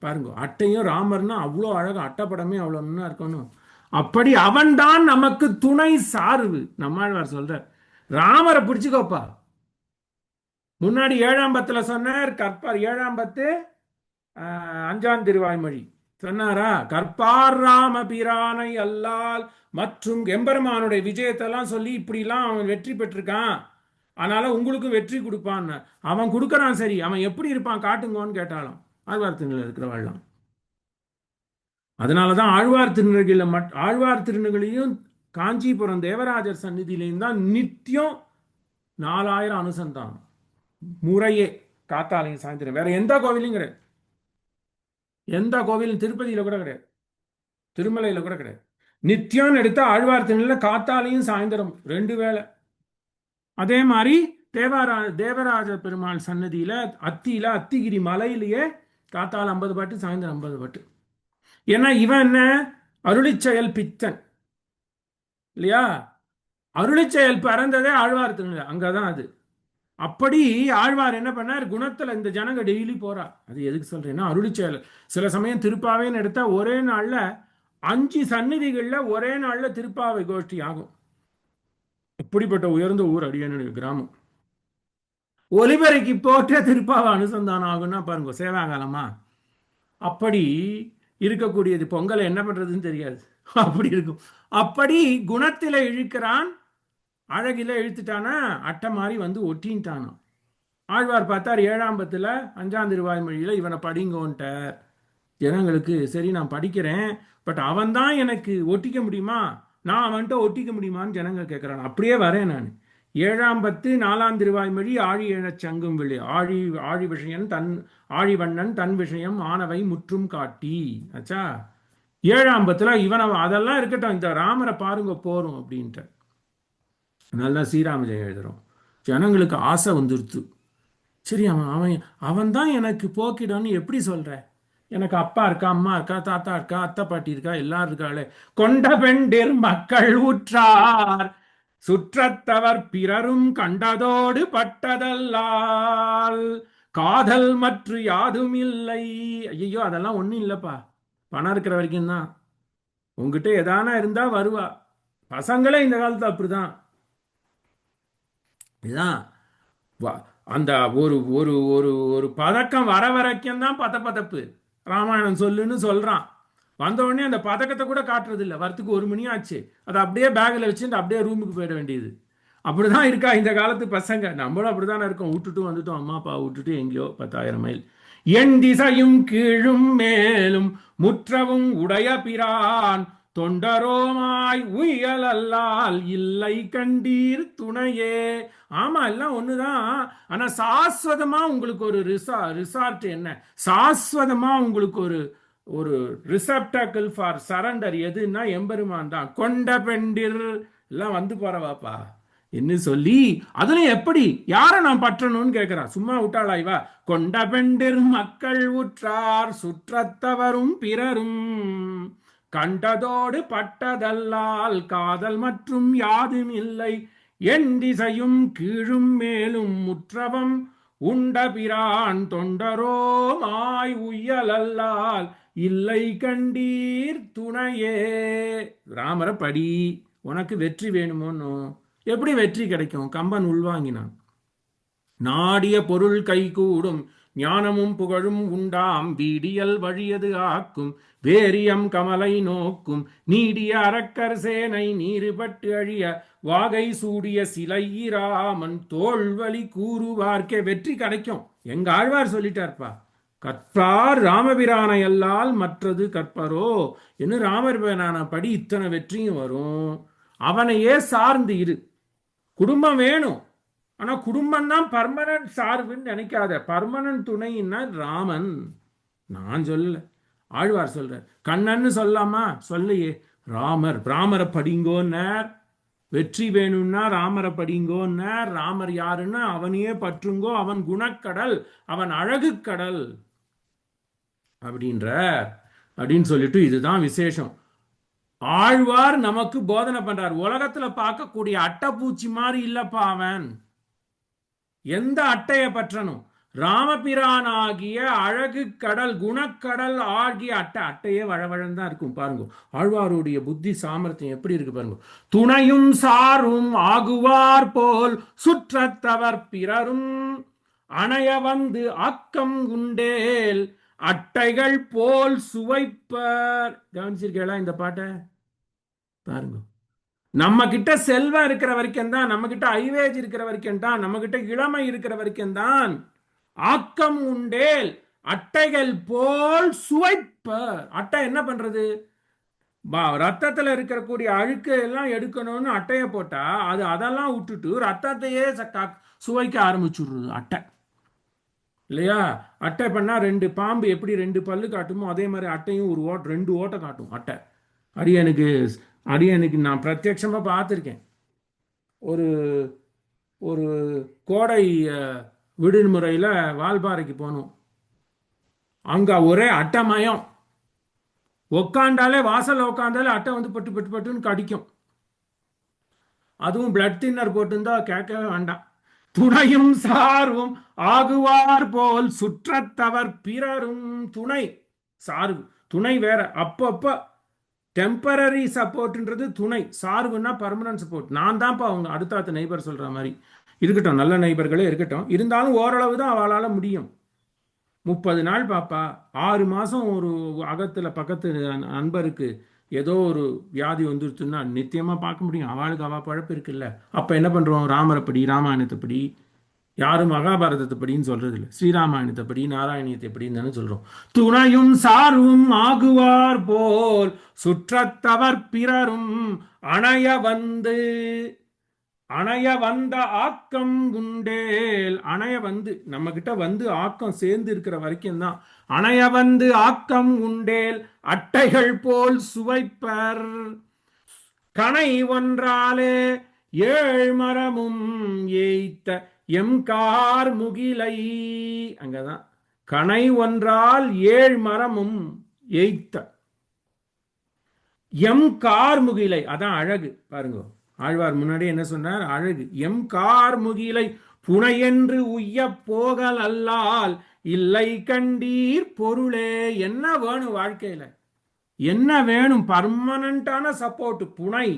பாருங்க. அட்டையும் ராமர்னா அவ்வளோ அழகா, அட்டைப்படமே அவ்வளோ நல்லா இருக்கணும். அப்படி அவன்தான் நமக்கு துணை சார்பு. நம்மாழ்வார் சொல்ற, ராமரை பிடிச்சுக்கோப்பா. முன்னாடி 7ஆம் பத்துல சொன்னார், கற்பார் 7ஆம் பத்து 5ஆம் திருவாய்மொழி சொன்னாரா? கற்பார் ராம பிரானை அல்லால் மற்றும் எம்பெருமானுடைய விஜயத்தெல்லாம் சொல்லி இப்படிலாம் அவன் வெற்றி பெற்றிருக்கான், அதனால உங்களுக்கும் வெற்றி கொடுப்பான். அவன் கொடுக்கறான், சரி அவன் எப்படி இருப்பான் காட்டுங்கன்னு கேட்டாலும் ஆழ்வார் திருநெல்வேலியில் இருக்கிறவாள்லாம். அதனாலதான் ஆழ்வார் திருநெல்வேலியும் காஞ்சிபுரம் தேவராஜர் சந்நிதியிலையும் தான் நித்தியம் 4000 அனுசந்தானம் முறையே, காத்தாலையும் சாயந்தரம். வேற எந்த கோவிலையும் கிடையாது. எந்த கோவிலும், திருப்பதியில கூட கிடையாது, திருமலையில கூட கிடையாது. நித்தியம் எடுத்த ஆழ்வார் திருநெல்வேலியில காத்தாலையும் சாயந்தரம் 2 வேளை. அதே மாதிரி தேவராஜ பெருமாள் சன்னதியில அத்திகிரி மலையிலேயே காத்தால் 50 பாட்டு, சாயந்தரம் 50 பாட்டு. ஏன்னா இவன் என்ன, அருளிச்செயல் பித்தன் இல்லையா? அருளிச்செயல் பிறந்ததே ஆழ்வார் திருநெல்வேலி, அங்கதான் அது. அப்படி ஆழ்வார் என்ன பண்ணார்? குணத்துல இந்த ஜனங்க டெய்லி போறா. அது எதுக்கு சொல்றேன்னா, அருளிச்செயல் சில சமயம் திருப்பாவைன்னு எடுத்தா ஒரே நாள்ல 5 சந்நிதிகள்ல ஒரே நாள்ல திருப்பாவை கோஷ்டி ஆகும். இப்படிப்பட்ட உயர்ந்த ஊர் அடியனுடைய கிராமம். ஒலிபெருக்கி போட்ட திருப்பாவை அனுசந்தானம் ஆகும்னா பாருங்க, சேவாகாலமா. அப்படி இருக்கக்கூடியது. பொங்கலை என்ன பண்றதுன்னு தெரியாது, அப்படி இருக்கும். அப்படி குணத்தில இழுக்கிறான், அழகில இழுத்துட்டானா அட்டை மாதிரி வந்து ஒட்டின்ட்டானா. ஆழ்வார் பார்த்தார் 7ஆம் பத்துல 5ஆம் திருவாய்மொழியில இவனை படிங்கோன்ட்டார் ஜனங்களுக்கு. சரி நான் படிக்கிறேன், பட் அவன் தான் எனக்கு ஒட்டிக்க முடியுமா, நான் அவன்கிட்ட ஒட்டிக்க முடியுமான்னு ஜனங்க கேட்கிறான். அப்படியே வரேன் நான். 7ஆம் பத்து 4ஆம் திருவாய்மொழி ஆழி எழச் சங்கும் விழி ஆழி விஷயம் தன் ஆழிவண்ணன் தன் விஷயம் ஆனவை முற்றும் காட்டி. ஆச்சா, ஏழாம் பத்துல இவனை அதெல்லாம் இருக்கட்டும், இந்த ராமரை பாருங்க போறோம் அப்படின்ட்டு. நல்லா ஸ்ரீராம ஜெயம் எழுதுறோம். ஜனங்களுக்கு ஆசை வந்துருத்து. சரி, அவன் அவன் அவன் தான் எனக்கு போக்கிடன்னு எப்படி சொல்ற? எனக்கு அப்பா இருக்கா, அம்மா இருக்கா, தாத்தா இருக்கா, அத்தை பாட்டி இருக்கா, எல்லாரும் இருக்காளே. கொண்ட பெண்டிர் மக்கள் உற்றார் சுற்றத்தவர் பிறரும் கண்டதோடு பட்டதல்லால் காதல் மற்ற யாதும் இல்லை. ஐயோ, அதெல்லாம் ஒண்ணும் இல்லப்பா. பணம் இருக்கிற வரைக்கும் தான். உங்ககிட்ட எதானா இருந்தா வருவா. பசங்களே இந்த காலத்துல அப்படிதான். இதுதான் அந்த ஒரு ஒரு ஒரு ஒரு பதக்கம் வர வரைக்கும் தான் பதப்பு. ராமாயணம் சொல்லுன்னு சொல்றான். வந்த உடனே அந்த பதக்கத்தை கூட காட்டுறது இல்லை. வரத்துக்கு 1 மணி ஆச்சு, அதை அப்படியே பேக்கில் வச்சுட்டு அப்படியே ரூமுக்கு போயிட வேண்டியது. அப்படிதான் இருக்கா இந்த காலத்து பசங்க. நம்மளும் அப்படித்தானே இருக்கோம். விட்டுட்டு வந்துட்டோம், அம்மா அப்பா விட்டுட்டு எங்கேயோ 10,000 மைல். என் திசையும் கீழும் மேலும் முற்றவும் உடைய பிரான் தொண்டரோமாய் உயல் அல்லால் இல்லை கண்டீர் துணையே. ஆமா, எல்லாம் ஒண்ணுதான். ஆனா சாஸ்வதமா உங்களுக்கு ஒரு ரிசார்ட் என்ன, சாஸ்வதமா உங்களுக்கு ஒரு ஒரு ரிசப்டாக்கிள் ஃபார் சரண்டர் எதுன்னா எம்பெருமான் தான். கொண்ட பெண்டிர் எல்லாம் வந்து போறவாப்பா என்ன சொல்லி, அதுல எப்படி யார நான் பற்றணும்னு கேட்கிறான். சும்மா விட்டாளா இவா? கொண்ட பெண்டிர் மக்கள் உற்றார் சுற்றத்தவரும் பிறரும் கண்டதோடு பட்டதல்லால் காதல் மற்றும் யாதும் இல்லை என் திசையும் கீழும் மேலும் முற்றவம் உண்ட பிரான் தொண்டரோ மாய் உய்யலல்லால் இல்லை கண்டீர் துணையே. ராமர படி, உனக்கு வெற்றி வேணுமோன்னு. எப்படி வெற்றி கிடைக்கும்? கம்பன் உள்வாங்கினான். நாடிய பொருள் கைகூடும் ஞானமும் புகழும் உண்டாம் வீடியல் வழியது ஆக்கும் வேரியம் கமலை நோக்கும் நீடிய அரக்கர் சேனை நீருபட்டு அழிய வாகை சூடிய சிலையிராமன் தோல்வழி கூறுவார்க்கே வெற்றி கிடைக்கும். எங்க ஆழ்வார் சொல்லிட்டார்ப்பா, கற்பார் ராமபிரானை அல்லால் மற்றது கற்பரோ என்று. ராமபிரான படி இத்தனை வெற்றியும் வரும். அவனையே சார்ந்து இரு. குடும்பம் வேணும், ஆனா குடும்பம் தான் பர்மனன்ட் சார்புன்னு நினைக்காத. பர்மனன்ட் துணைன்னா ராமன். நான் சொல்லல, ஆழ்வார் சொல்ற. கண்ணன்னு சொல்லாமா? சொல்லையே. ராமரை படிங்கோன்னார். வெற்றி வேணும்னா ராமரை படிங்கோன்னார். ராமர் யாருன்னா அவனையே பற்றுங்கோ, அவன் குணக்கடல், அவன் அழகு கடல் அப்படின்னு சொல்லிட்டு, இதுதான் விசேஷம். ஆழ்வார் நமக்கு போதனை பண்றார். உலகத்துல பார்க்கக்கூடிய அட்டைப்பூச்சி மாதிரி இல்லப்பா அவன். எந்த அட்டையை பற்றணும்? ராமபிரான் ஆகிய அழகு கடல், குணக்கடல் ஆகிய அட்டையே வழவழன் தான் இருக்கும். பாருங்க ஆழ்வாருடைய புத்தி சாமர்த்தியம் எப்படி இருக்கு பாருங்க. துணையும் சாரும் ஆகுவார் போல் சுற்றத்தவர் பிறரும் அணைய வந்து ஆக்கம் உண்டேல் அட்டைகள் போல் சுவைப்பர். கவனிச்சிருக்கீங்களா இந்த பாட்டை? பாருங்க, நம்ம கிட்ட செல்வம் இருக்கிற வரைக்கும் தான், நம்ம கிட்ட ஐவேஜ் இருக்கிற வரைக்கும் தான், நம்ம கிட்ட இளமை இருக்கிற வரைக்கும் தான் ஆக்கம் உண்டேல் அட்டைகள் போல் சுவைப்பர். அட்டை என்ன பண்றது? ரத்தத்துல இருக்கக்கூடிய அழுக்கு எல்லாம் எடுக்கணும்னு அட்டையை போட்டா அது அதெல்லாம் விட்டுட்டு ரத்தத்தையே சுவைக்க ஆரம்பிச்சுடுறது அட்டை, இல்லையா? அட்டை பண்ணா 2 பாம்பு எப்படி 2 பல்லு காட்டுமோ அதே மாதிரி அட்டையும் ஒரு 2 ஓட்டை காட்டும் அட்டை. அடியனுக்கு நான் பிரத்யட்சமா பார்த்துருக்கேன். ஒரு ஒரு கோடை விடுமுறையில் வால்பாறைக்கு போனோம். அங்க ஒரே அட்டைமயம். உக்காண்டாலே வாசல்ல உட்காந்தாலே அட்டை வந்து பட்டு பட்டு பட்டுன்னு கடிக்கும். அதுவும் பிளட் தின்னர் போட்டுருந்தா கேட்கவே வேண்டாம். துணையும் சார்வும் ஆகுவார் போல் சுற்றத்தவர் பிறரும். துணை சார்பு, துணை வேற. அப்பப்ப டெம்பரரி சப்போர்ட்ன்றது துணை. சார்புன்னா பர்மனன்ட் சப்போர்ட். நான் தான்ப்பா அவங்க அடுத்த நெய்பர் சொல்ற மாதிரி இருக்கட்டும். நல்ல நெய்பர்களே இருக்கட்டும், இருந்தாலும் ஓரளவு தான் அவளால் முடியும். 30 நாள் பாப்பா, 6 மாசம் ஒரு அகத்துல பக்கத்து நண்பருக்கு ஏதோ ஒரு வியாதி வந்துருச்சுன்னா நித்தியமா பார்க்க முடியும். அவளுக்கு அவ பழப்பு இருக்குல்ல. அப்ப என்ன பண்றோம்? ராமரைப்படி, ராமாயணத்தைப்படி. யாரும் மகாபாரதத்தை படின்னு சொல்றது இல்லை. ஸ்ரீராமாயணத்தை படி, நாராயணியத்தை படின்னு தானே சொல்றோம். துணையும் சாரும் ஆகுவார் போல் சுற்றத்தவர் பிறரும் அணைய வந்து. அணைய வந்த ஆக்கம் உண்டேல். அணைய வந்து நம்ம கிட்ட வந்து ஆக்கம் சேர்ந்து இருக்கிற வரைக்கும் தான். அணைய வந்து ஆக்கம் உண்டேல் அட்டைகள் போல் சுவைப்பர். கணை ஒன்றாலே ஏழ் மரமும் ஏய்த்த எம்கார் முகிலை. அங்கதான் கணை ஒன்றால் ஏழ் மரமும் ஏய்த்த எம் கார் முகிலை. அதான் அழகு பாருங்க. ஆழ்வார் முன்னாடி என்ன சொன்னார்? அழகு. எம் கார் முகிலை புனையென்று உய்ய போகல் அல்லால் இல்லை கண்டீர் பொருளே. என்ன வேணும் வாழ்க்கையில? என்ன வேணும்? பர்மனண்டான சப்போர்ட். புனை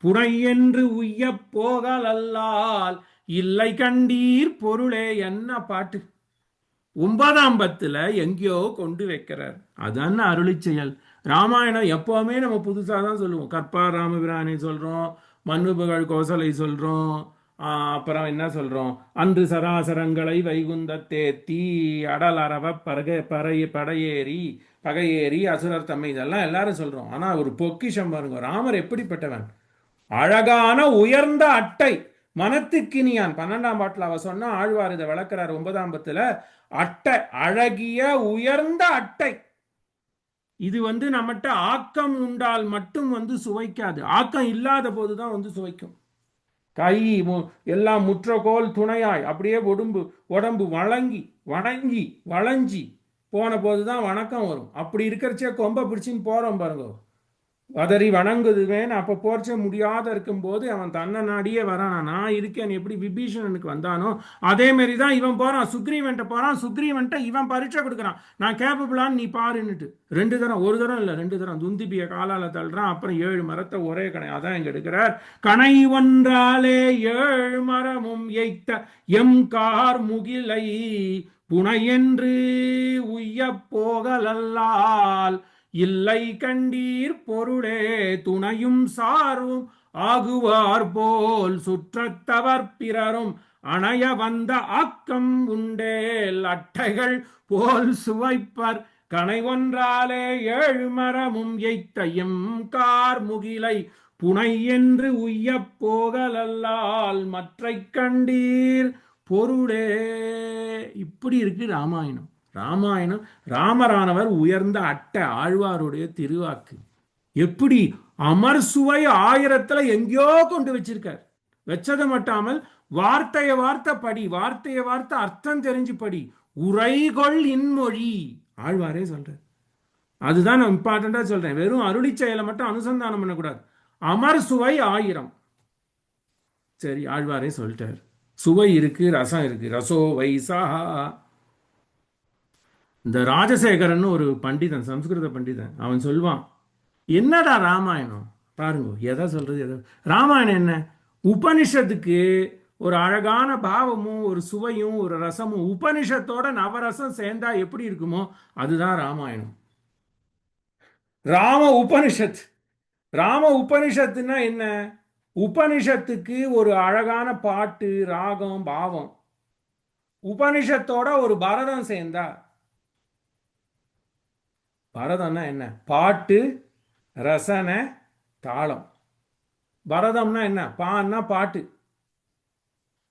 புனை என்று உய்ய போகல் அல்லால் இல்லை கண்டீர் பொருளே. என்ன பாட்டு! 9ஆம் பத்துல எங்கேயோ கொண்டு வைக்கிறார். அதான் அருளி செயல். ராமாயணம் எப்பவுமே நம்ம புதுசாக தான் சொல்லுவோம். கற்பார் ராமபிரானை சொல்றோம், மண்ணுபுகழ் கோசலை சொல்றோம், அப்புறம் என்ன சொல்றோம்? அன்று சராசரங்களை வைகுந்தத்தே தீ அடல் அரவ படையேறி பகையேறி அசுரர் தம்மை, இதெல்லாம் எல்லாரும் சொல்றோம். ஆனா ஒரு பொக்கிஷம் பாருங்க. ராமர் எப்படிப்பட்டவன்? அழகான உயர்ந்த அட்டை, மனத்துக்கினியான். 12ஆம் பாட்டில் அவ சொன்னா, ஆழ்வார் இதை விளக்குறார் 9ஆம் பத்துல. அட்டை, அழகிய உயர்ந்த அட்டை. இது வந்து நம்மகிட்ட ஆக்கம் உண்டால் மட்டும் வந்து சுவைக்காது. ஆக்கம் இல்லாத போதுதான் வந்து சுவைக்கும். கை எல்லாம் முற்றகோல் துணையாய் அப்படியே உடம்பு வழங்கி வணங்கி வளைஞ்சி போன போதுதான் வணக்கம் வரும். அப்படி இருக்கிறச்சே கொம்ப பிடிச்சின்னு போறோம் பாருங்க, வதறி வணங்குதுவேன். அப்போ போர்ச்ச முடியாத இருக்கும்போது அவன் தன்னை நாடியே வரான். நான் இருக்கேன். எப்படி விபீஷணனுக்கு வந்தானோ அதே மாதிரி தான் இவன் போறான். சுக்ரீவன்ட்ட போறான். சுக்ரீவன்ட்ட இவன் பரீட்சை கொடுக்குறான். நான் கேப்பபிளான்னு நீ பாருன்னுட்டு. 2 தரம், ஒரு தரம் இல்லை 2 தரம் துந்திபிய காலால தள்ளுறான். அப்புறம் 7 மரத்தை ஒரே கணை. அதான் இங்க எடுக்கிறார். கணை ஒன்றாலே 7 மரமும் எய்த்த எம் கார் முகிலை புனையென்று உய்ய போகலல்லால் இல்லை கண்டீர் பொருளே. துணையும் சாரும் ஆகுவார் போல் சுற்றத்தவர் பிறரும் அணைய வந்த ஆக்கம் உண்டேல் அட்டைகள் போல் சுவைப்பர். கணை ஒன்றாலே 7 மரமும் எய்த்த எம் கார் முகிலை புனை என்று உய்ய போகலல்லால் மற்றை கண்டீர் பொருளே. இப்படி இருக்கு ராமாயணம். ராமாயணம், ராமரானவர் உயர்ந்த அட்டை. ஆழ்வாருடைய திருவாக்கு எப்படி அமர் சுவை 1000த்துல எங்கேயோ கொண்டு வச்சிருக்கார். வச்சது மட்டாமல் வார்த்தைய வார்த்தை படி, வார்த்தைய வார்த்தை அர்த்தம் தெரிஞ்சு படி. உரைகொள் இன்மொழி ஆழ்வாரே சொல்றார். அதுதான் நான் இம்பார்ட்டண்டா சொல்றேன். வெறும் அருளி செயலை மட்டும் அனுசந்தானம் பண்ணக்கூடாது. அமர் சுவை 1000. சரி, ஆழ்வாரே சொல்லிட்டார். சுவை இருக்கு, ரசம் இருக்கு. ரசோ வைசா. இந்த ராஜசேகரன் ஒரு பண்டிதன், சம்ஸ்கிருத பண்டிதன், அவன் சொல்வான், என்னடா ராமாயணம் பாருங்க, எதை சொல்றது எதை. ராமாயணம் என்ன? உபனிஷத்துக்கு ஒரு அழகான பாவமும் ஒரு சுவையும் ஒரு ரசமும், உபனிஷத்தோட நவரசம் சேர்ந்தா எப்படி இருக்குமோ அதுதான் ராமாயணம். ராம உபனிஷத். ராம உபனிஷத்துனா என்ன? உபனிஷத்துக்கு ஒரு அழகான பாட்டு, ராகம், பாவம். உபனிஷத்தோட ஒரு பரதம் சேர்ந்தா, பரதம்னா என்ன? பாட்டு, ரசனை, தாளம். பரதம்னா என்ன? பான்னா பாட்டு,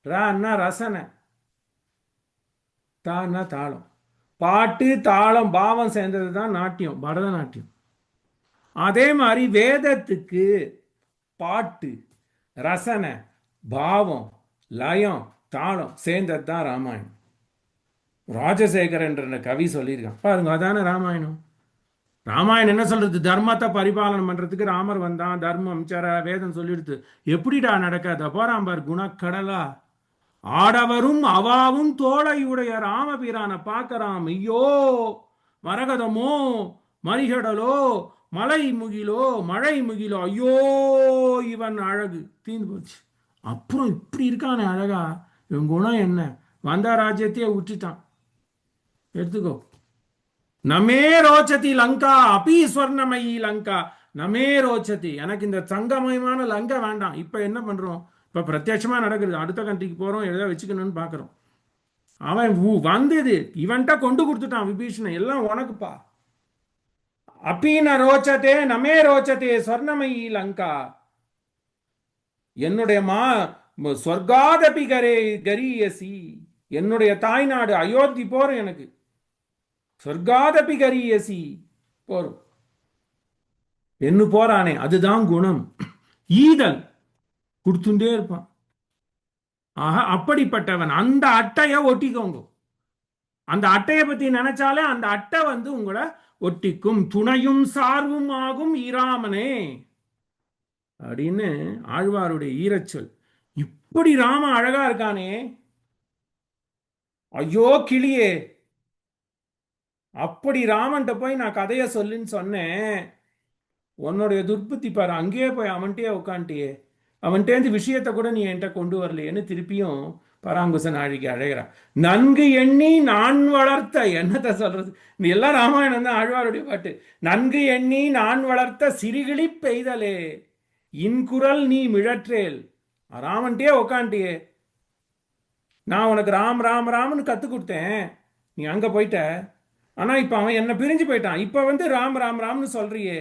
ரான்னா ரசனை, தான்னா தாளம். பாட்டு, தாளம், பாவம் சேர்ந்தது தான் நாட்டியம், பரதநாட்டியம். அதே மாதிரி வேதத்துக்கு பாட்டு, ரசனை, பாவம், லயம், தாளம் சேர்ந்தது தான் ராமாயணம். ராஜசேகர் என்ற கவி சொல்லியிருக்கான் பாருங்க, அதான ராமாயணம். ராமாயணம் என்ன சொல்றது? தர்மத்தை பரிபாலனம் பண்றதுக்கு ராமர் வந்தான். தர்மம் சர வேதம் சொல்லிடுது. எப்படிடா நடக்காத போறாம்பார் குணக்கடலா. ஆடவரும் அவாவும் தோளையுடைய ராமபிரான பார்க்கறாம். ஐயோ மரகதமோ மரிகடலோ மலை முகிலோ மழை முகிலோ, ஐயோ இவன் அழகு தீந்து போச்சு. அப்புறம் இப்படி இருக்கானே அழகா, இவன் குணம் என்ன? வந்தா ராஜ்யத்தையே விட்டுட்டான். எடுத்துக்கோ. நமே ரோச்சதி லங்கா அபி ஸ்வர்ணமயி லங்கா நமே ரோச்சதி. எனக்கு இந்த தங்கமயமான லங்கா வேண்டாம். இப்ப என்ன பண்றோம்? இப்ப பிரத்யட்சமா நடக்குது. அடுத்த கண்ட்ரிக்கு போறோம், எதோ வச்சுக்கணும்னு பாக்குறோம். அவன் வந்தது இவன்ட்ட கொண்டு கொடுத்துட்டான் விபீஷணன். எல்லாம் உனக்குப்பா. அப்பீன ரோச்சதே நமே ரோச்சதே ஸ்வர்ணமயி லங்கா. என்னுடைய சொர்க்காதபி கரியசி, என்னுடைய தாய்நாடு அயோத்தி போறோம் எனக்கு, சொர்க்காதபி கரியசி போறோம் என்ன போறானே, அதுதான் குணம். ஈதல் கொடுத்துட்டே இருப்பான். ஆக அப்படிப்பட்டவன். அந்த அட்டைய ஒட்டிக்கோங்க. அந்த அட்டையை பத்தி நினைச்சாலே அந்த அட்டை வந்து உங்களை ஒட்டிக்கும். துணையும் சார்பும் ஆகும் ஈராமனே அப்படின்னு ஆழ்வாருடைய ஈரச்சொல். இப்படி ராம அழகா இருக்கானே, ஐயோ கிளியே, அப்படி ராமன்ட்ட போய் நான் கதைய சொல்லுன்னு சொன்னேன், உன்னுடைய துர்புத்தி பாரு, அங்கேயே போய் அவன்கிட்டயே உட்காந்துட்டியே, அவன்கிட்டேருந்து விஷயத்தை கூட நீ என்கிட்ட கொண்டு வரலையேன்னு திருப்பியும் பராங்குச நாழிகை அழகிறான். நன்கு எண்ணி நான் வளர்த்த, என்னத்தை சொல்றது, நீ எல்லாம் ராமாயணம் தான், ஆழ்வாருடைய பாட்டு. நன்கு எண்ணி நான் வளர்த்த சிறுகிளி பெய்தலே இன்குரல் நீ மிழற்றேல். ராமன்ட்டே உக்காண்டியே, நான் உனக்கு ராம் ராம் ராம்னு கத்து கொடுத்தேன், நீ அங்க போயிட்ட. ஆனா இப்ப அவன் என்ன பிரிஞ்சு போயிட்டான். இப்ப வந்து ராம் ராம் ராம்னு சொல்றியே,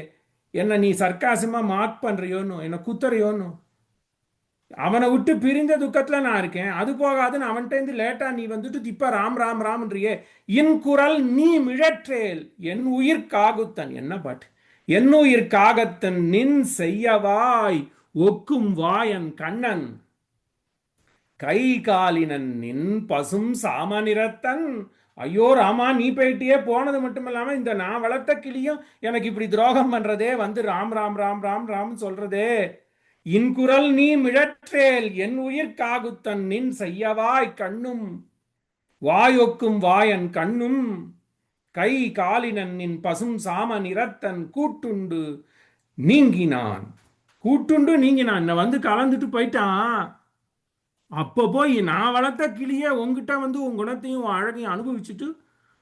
என்ன நீ சர்க்காசமா மார்க் பண்றியோன்னு, என்ன குத்துறியோன்னு. அவனை விட்டு பிரிந்த துக்கத்துல நான் இருக்கேன், அது போகாதுன்னு அவன்கிட்ட இருந்து லேட்டா நீ வந்துட்டு இப்ப ராம் ராம் ராம்ன்றியே. என் குரல் நீ மிழற்றேல் என் உயிர் காகுத்தன். என்ன பாட்டு. என் உயிர் காகத்தன் நின் செய்யவாய் ஒக்கும் வாயன் கண்ணன் கை காலினன் நின் பசும் சாமநிறத்தன். ஐயோ ராமா, நீ போயிட்டியே, போனது மட்டும் இல்லாம இந்த நான் வளர்த்த கிளியும் எனக்கு இப்படி துரோகம் பண்றதே, வந்து ராம் ராம் ராம் ராம் ராம் சொல்றதே. இன்குரல் நீ மிழற்றேல் என் உயிர் காகுத்தன் நின் செய்யவாய் கண்ணும் வாயொக்கும் வாயன் கண்ணும் கை காலினன் நின் பசும் சாம நிறத்தன் கூட்டுண்டு நீங்கினான். கூட்டுண்டு நீங்கினான், வந்து கலந்துட்டு போயிட்டான். அப்போ போய் நான் வளர்த்த கிளியே உங்ககிட்ட வந்து உன் குணத்தையும் உன் அழகையும் அனுபவிச்சுட்டு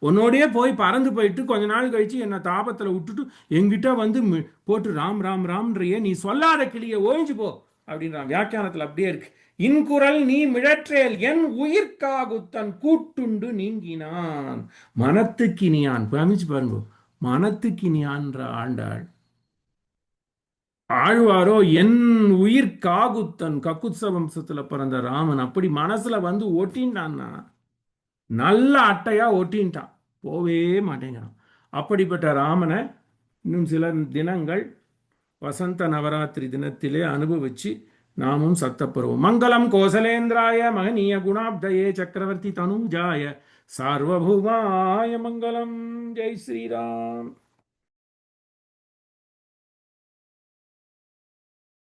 உன்னோடையே போய் பறந்து போயிட்டு கொஞ்ச நாள் கழிச்சு என்னை தாபத்தில் விட்டுட்டு எங்கிட்ட வந்து போட்டு ராம் ராம் ராம்ன்றையே, நீ சொல்லாத கிளியை ஓய்ஞ்சு போ அப்படின்றான். வியாக்கியானத்தில் அப்படியே இருக்கு. இன்குரல் நீ மிழற்றேல் என் உயிர்காகுத்தன் கூட்டுண்டு நீங்கினான். மனத்துக்கினியான், பிரமிச்சு பாருங்க, மனத்துக்கினியான்ற ஆண்டாள். ஆழ்வாரோ என் உயிர் காகுத்தன், கக்குத்ச வம்சத்துல பிறந்த ராமன். அப்படி மனசுல வந்து ஒட்டின்டான்னா, நல்ல அட்டையா ஒட்டின்ட்டான், போவே மாட்டேங்கிறான். அப்படிப்பட்ட ராமனை இன்னும் சில தினங்கள் வசந்த நவராத்திரி தினத்திலே அனுபவிச்சு நாமும் சத்தப்படுவோம். மங்களம் கோசலேந்திராய மகனீய குணாப்தயே சக்கரவர்த்தி தனுஜாய சார்வபௌமாய மங்களம். ஜெய் ஸ்ரீராம்.